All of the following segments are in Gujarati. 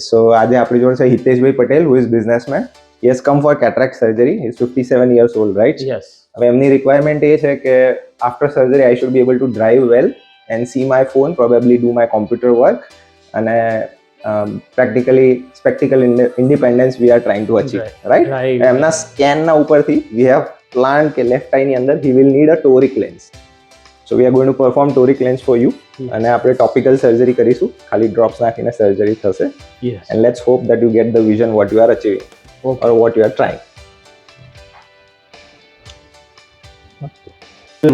So આજે આપણી જોડે છે Hiteshbhai Patel, who is businessman. He has come for cataract surgery. He is 57 years old, right? Yes. હવે એમની રિક્વાયરમેન્ટ એ છે કે after surgery I should be able to drive well and see my phone, probably do my computer work, અને practically spectacle independence we are trying to achieve, right? Right. એમના સ્કેનના ઉપરથી we have planned કે લેફ્ટ આઈની અંદર he will need a toric lens. So we are going to perform toric lens for you. અને આપણે ટોપિકલ સર્જરી કરીશું, ખાલી ડ્રોપ્સ નાખીને સર્જરી થશે. Yes. And let's hope that you get the vision what you are achieving or what you are trying.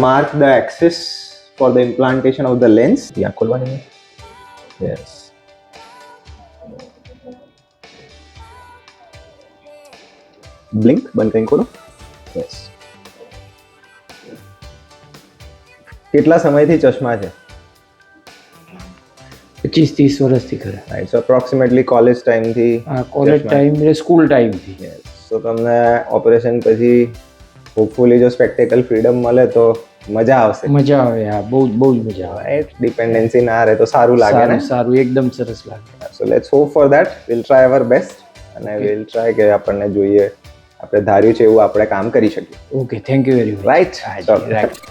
Mark the axis for the implantation of the lens. Yeah, ખોલવાની નહીં. Yes. Blink, બંધ કરીને ખોલો. Yes. કેટલા સમયથી ચશ્મા છે? 25-30 વર્ષથી ખરા. રાઈટ, સો અપ્રોક્સિમેટલી કોલેજ ટાઈમથી? કોલેજ ટાઈમ એટલે સ્કૂલ ટાઈમથી. સો તમને ઓપરેશન પછી હોપફુલી જો સ્પેક્ટેકલ ફ્રીડમ મળે તો મજા આવશે. મજા આવે, હા, બહુ જ મજા આવે. રાઈટ, ડિપેન્ડન્સી ના રહે તો સારું લાગે ને. સારું, એકદમ સરસ લાગે. So let's hope for that. Will try our best અને વિલ ટ્રાય કે આપણને જોઈએ આપણે ધાર્યું છે એવું આપણે કામ કરી શકીએ. Okay, thank you very much. Right, right.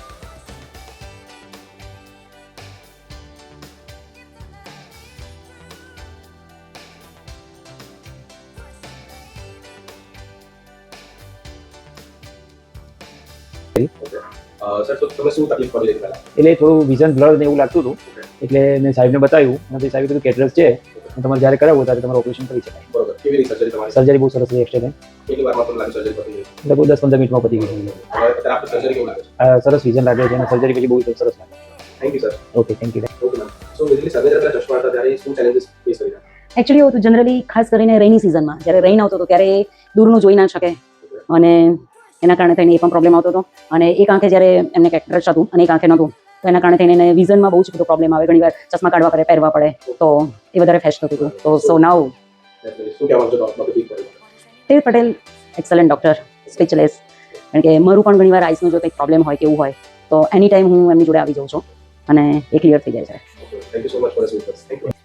Sir, તો તમે શું તકલીફ પડી હતી પહેલા? એટલે થોડું વિઝન બ્લર ને એવું લાગતું હતું, એટલે મેં સાહેબને બતાવ્યું અને સાહેબે કીધું કેટરેક્ટ છે, તમારે જ્યારે કરાવવું ત્યારે તમારે ઓપરેશન કરી શકાય. બરોબર. કેવી રીતે સર્જરી તમારી? સર્જરી બહુ સરસ રહી. એક્સ્ટ્રા કેટલી વારમાં તમને લાગે સર્જરી પતી ગઈ? એટલે કોઈ 10-15 મિનિટમાં પતી ગઈ. હવે અત્યારે આપણે સર્જરી કેવું લાગે છે? સરસ વિઝન લાગે છે અને સર્જરી પછી બહુ સરસ લાગે. Thank you sir. Okay, thank you. Okay ma'am. So basically surgery પહેલા ચશ્મા હતા ત્યારે શું ચેલેન્જીસ ફેસ કરી રહ્યા? એકચ્યુઅલી એવું હતું, જનરલી ખાસ કરીને રેની સિઝનમાં જ્યારે રેઇન આવતો હતો ત્યારે એ દૂરનું જોઈ ના શકે અને એના કારણે થઈને એ પણ પ્રોબ્લેમ આવતો હતો. અને એક આંખે જ્યારે એમને કેટરેક્ટ હતું અને એક આંખે નહોતું, તો એના કારણે થઈને એને વિઝનમાં બહુ જ બધો પ્રોબ્લેમ આવે. ઘણીવાર ચશ્મા કાઢવા પડે, પહેરવા પડે, તો એ વધારે ફેશ થતું હતું. તો સો નાઉ શું કહેવાનું છે doctor Patel? Hitesh Patel excellent doctor, specialist. કારણ કે મારું પણ ઘણીવાર આઈસનો જો કંઈક પ્રોબ્લેમ હોય કે એવું હોય તો એની ટાઈમ હું એમની જોડે આવી જાઉં છું અને એ ક્લિયર થઈ જાય છે. Thank you so much for this. Thank you.